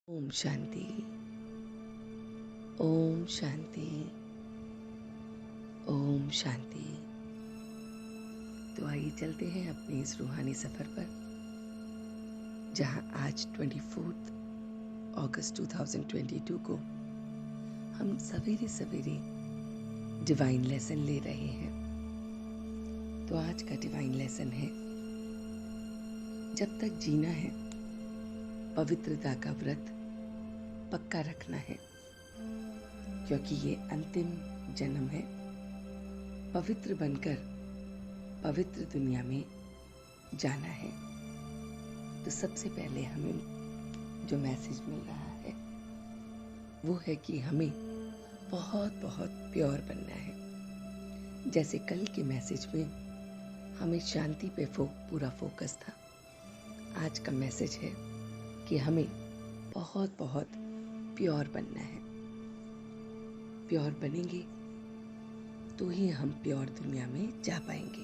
ओम शांति। ओम शांति। ओम शांति। तो आइए चलते हैं अपने इस रूहानी सफर पर, जहां आज 24 अगस्त 2022 को हम सवेरे सवेरे डिवाइन लेसन ले रहे हैं। तो आज का डिवाइन लेसन है, जब तक जीना है पवित्रता का व्रत पक्का रखना है, क्योंकि ये अंतिम जन्म है। पवित्र बनकर पवित्र दुनिया में जाना है। तो सबसे पहले हमें जो मैसेज मिल रहा है वो है कि हमें बहुत बहुत प्योर बनना है। जैसे कल के मैसेज में हमें शांति पे पूरा फोकस था, आज का मैसेज है कि हमें बहुत बहुत प्योर बनना है। प्योर बनेंगे तो ही हम प्योर दुनिया में जा पाएंगे।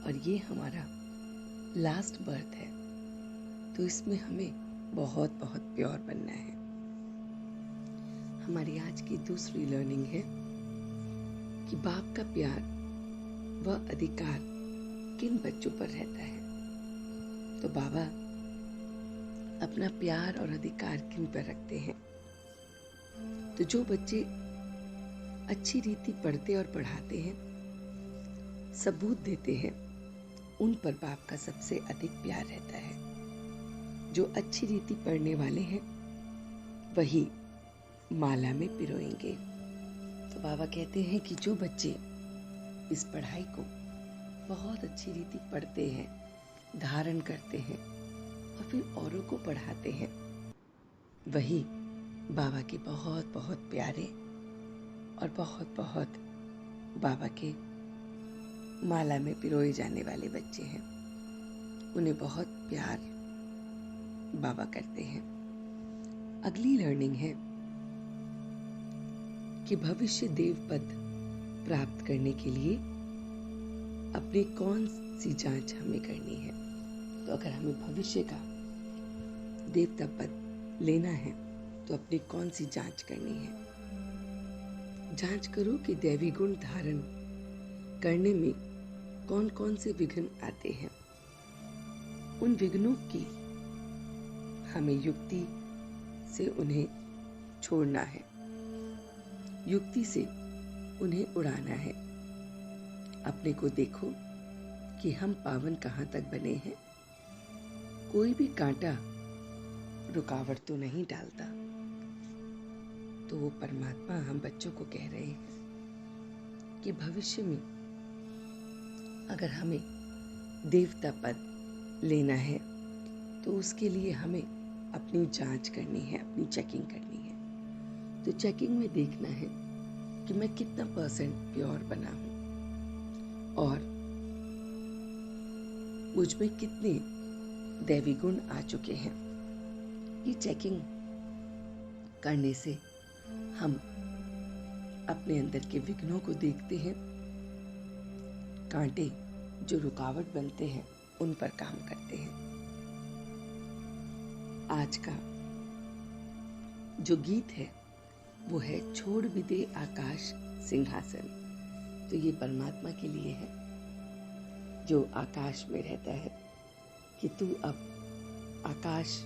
और ये हमारा लास्ट बर्थ है, तो इसमें हमें बहुत बहुत प्योर बनना है। हमारी आज की दूसरी लर्निंग है कि बाप का प्यार व अधिकार किन बच्चों पर रहता है। तो बाबा अपना प्यार और अधिकार किन पर रखते हैं। तो जो बच्चे अच्छी रीति पढ़ते और पढ़ाते हैं, सबूत देते हैं, उन पर बाप का सबसे अधिक प्यार रहता है। जो अच्छी रीति पढ़ने वाले हैं वही माला में पिरोएंगे। तो बाबा कहते हैं कि जो बच्चे इस पढ़ाई को बहुत अच्छी रीति पढ़ते हैं, धारण करते हैं और फिर औरों को पढ़ाते हैं, वही बाबा के बहुत बहुत प्यारे और बहुत बहुत बाबा के माला में पिरोए जाने वाले बच्चे हैं। उन्हें बहुत प्यार बाबा करते हैं। अगली लर्निंग है कि भविष्य देव पद प्राप्त करने के लिए अपनी कौन सी जांच हमें करनी है। तो अगर हमें भविष्य का देवता पद लेना है तो अपनी कौन सी जांच करनी है। जांच करो कि दैवी गुण धारण करने में कौन कौन से विघ्न आते हैं। उन विघ्नों की हमें युक्ति से उन्हें छोड़ना है, युक्ति से उन्हें उड़ाना है। अपने को देखो कि हम पावन कहाँ तक बने हैं। कोई भी कांटा रुकावट तो नहीं डालता। तो वो परमात्मा हम बच्चों को कह रहे हैं कि भविष्य में अगर हमें देवता पद लेना है तो उसके लिए हमें अपनी जांच करनी है, अपनी चेकिंग करनी है। तो चेकिंग में देखना है कि मैं कितना % प्योर बना हूं और मुझ में कितने दैवी गुण आ चुके हैं। ये चेकिंग करने से हम अपने अंदर के विघ्नों को देखते हैं, कांटे जो रुकावट बनते हैं उन पर काम करते हैं। आज का जो गीत है वो है छोड़ भी दे आकाश सिंहासन। तो ये परमात्मा के लिए है जो आकाश में रहता है कि तू अब आकाश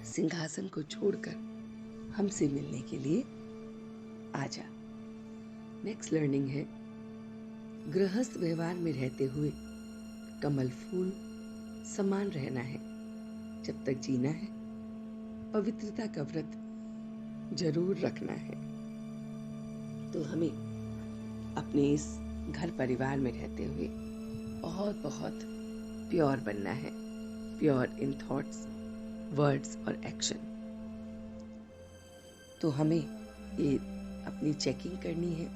सिंहासन को छोड़कर हमसे मिलने के लिए आजा। नेक्स्ट लर्निंग है गृहस्थ व्यवहार में रहते हुए कमल फूल समान रहना है। जब तक जीना है पवित्रता का व्रत जरूर रखना है। तो हमें अपने इस घर परिवार में रहते हुए बहुत बहुत प्योर बनना है, प्योर इन थॉट्स, वर्ड्स और एक्शन। तो हमें ये अपनी चेकिंग करनी है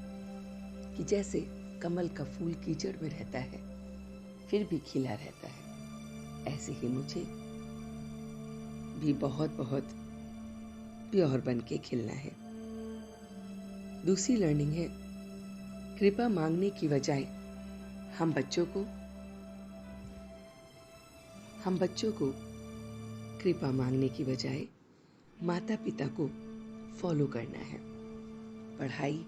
कि जैसे कमल का फूल कीचड़ में रहता है फिर भी खिला रहता है, ऐसे ही मुझे भी बहुत बहुत प्योर बन के खिलना है। दूसरी लर्निंग है कृपा मांगने की बजाय हम बच्चों को कृपा मांगने की बजाय माता पिता को फॉलो करना है। पढ़ाई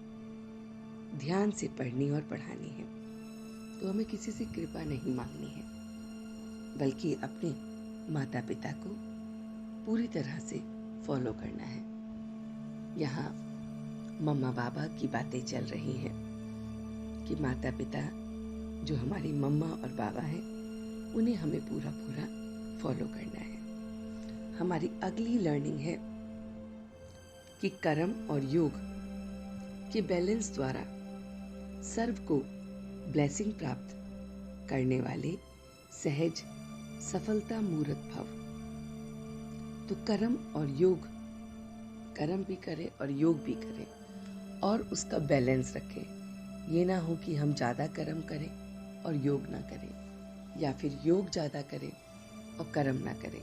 ध्यान से पढ़नी और पढ़ानी है, तो हमें किसी से कृपा नहीं मांगनी है, बल्कि अपने माता पिता को पूरी तरह से फॉलो करना है। यहाँ मम्मा बाबा की बातें चल रही हैं कि माता पिता जो हमारी मम्मा और बाबा हैं, उन्हें हमें पूरा पूरा फॉलो करना है। हमारी अगली लर्निंग है कि कर्म और योग के बैलेंस द्वारा सर्व को ब्लेसिंग प्राप्त करने वाले सहज सफलता मूर्त भव। तो कर्म और योग, कर्म भी करें और योग भी करें और उसका बैलेंस रखें। ये ना हो कि हम ज़्यादा कर्म करें और योग ना करें, या फिर योग ज़्यादा करें और कर्म ना करें।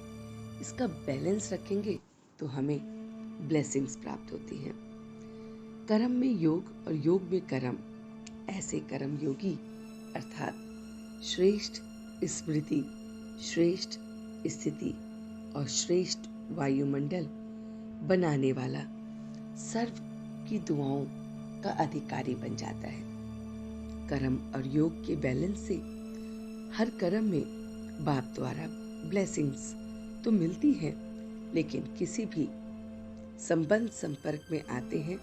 इसका बैलेंस रखेंगे तो हमें ब्लेसिंग्स प्राप्त होती हैं। कर्म में योग और योग में कर्म, ऐसे कर्म योगी अर्थात श्रेष्ठ स्मृति, श्रेष्ठ स्थिति और श्रेष्ठ वायुमंडल बनाने वाला सर्व की दुआओं का अधिकारी बन जाता है। कर्म और योग के बैलेंस से हर कर्म में बाप द्वारा ब्लेसिंग्स तो मिलती है, लेकिन किसी भी संबंध संपर्क में आते हैं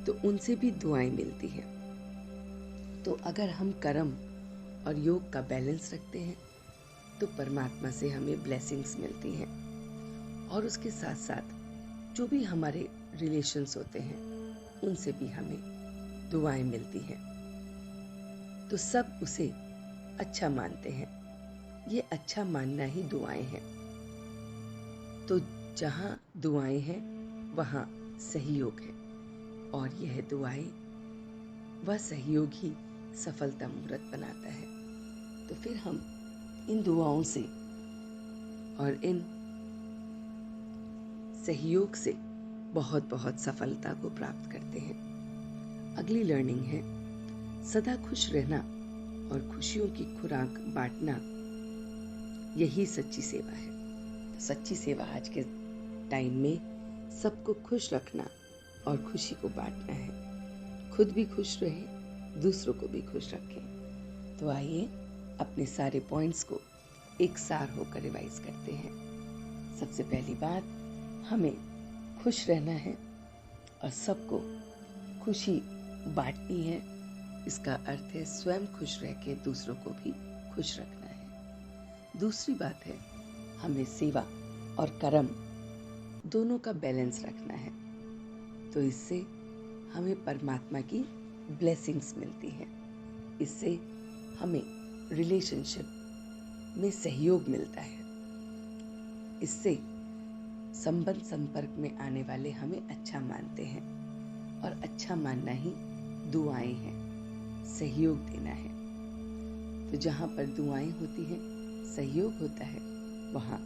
तो उनसे भी दुआएं मिलती हैं। तो अगर हम कर्म और योग का बैलेंस रखते हैं तो परमात्मा से हमें ब्लेसिंग्स मिलती हैं, और उसके साथ साथ जो भी हमारे रिलेशंस होते हैं उनसे भी हमें दुआएं मिलती हैं। तो सब उसे अच्छा मानते हैं। ये अच्छा मानना ही दुआएं हैं। तो जहाँ दुआएं हैं वहाँ सहयोग है, और यह दुआएं वह सहयोग ही सफलता मूर्त बनाता है। तो फिर हम इन दुआओं से और इन सहयोग से बहुत बहुत सफलता को प्राप्त करते हैं। अगली लर्निंग है सदा खुश रहना और खुशियों की खुराक बांटना, यही सच्ची सेवा है। तो सच्ची सेवा आज के टाइम में सबको खुश रखना और खुशी को बांटना है। खुद भी खुश रहे, दूसरों को भी खुश रखें। तो आइए अपने सारे पॉइंट्स को एक सार होकर रिवाइज करते हैं। सबसे पहली बात, हमें खुश रहना है और सबको खुशी बांटनी है। इसका अर्थ है स्वयं खुश रह के दूसरों को भी खुश रखना है। दूसरी बात है, हमें सेवा और कर्म दोनों का बैलेंस रखना है। तो इससे हमें परमात्मा की ब्लेसिंग्स मिलती हैं। इससे हमें रिलेशनशिप में सहयोग मिलता है। इससे संबंध संपर्क में आने वाले हमें अच्छा मानते हैं, और अच्छा मानना ही दुआएं हैं, सहयोग देना है। तो जहाँ पर दुआएं होती हैं, सहयोग होता है, वहाँ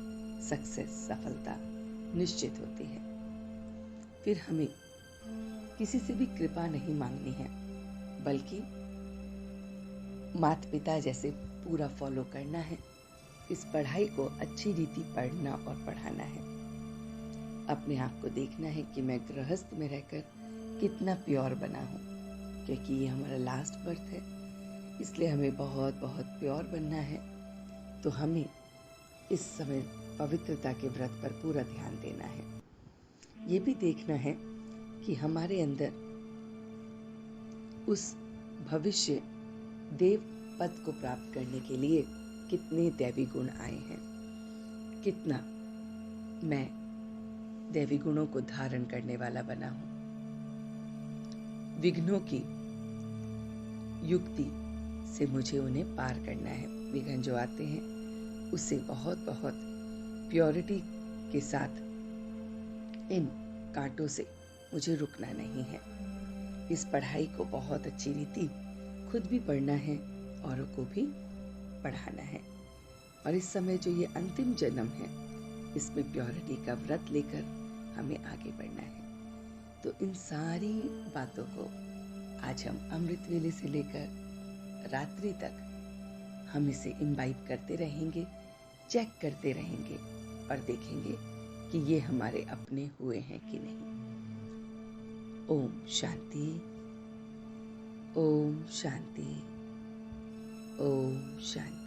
सक्सेस, सफलता निश्चित होती है। फिर हमें किसी से भी कृपा नहीं मांगनी है, बल्कि माता पिता जैसे पूरा फॉलो करना है। इस पढ़ाई को अच्छी रीति पढ़ना और पढ़ाना है। अपने आप को देखना है कि मैं गृहस्थ में रहकर कितना प्योर बना हूँ, क्योंकि ये हमारा लास्ट बर्थ है, इसलिए हमें बहुत बहुत प्योर बनना है। तो हमें इस समय पवित्रता के व्रत पर पूरा ध्यान देना है। ये भी देखना है कि हमारे अंदर उस भविष्य देव पद को प्राप्त करने के लिए कितने दैवी गुण आए हैं, कितना मैं दैवी गुणों को धारण करने वाला बना हूं। विघ्नों की युक्ति से मुझे उन्हें पार करना है। विघ्न जो आते हैं उससे बहुत बहुत प्योरिटी के साथ इन कांटों से मुझे रुकना नहीं है। इस पढ़ाई को बहुत अच्छी रीति खुद भी पढ़ना है, औरों को भी पढ़ाना है। और इस समय जो ये अंतिम जन्म है, इसमें प्योरिटी का व्रत लेकर हमें आगे बढ़ना है। तो इन सारी बातों को आज हम अमृत वेले से लेकर रात्रि तक हम इसे इम्बाइब करते रहेंगे, चेक करते रहेंगे और देखेंगे कि ये हमारे अपने हुए हैं कि नहीं। ओम शांति, ओम शांति, ओम शांति।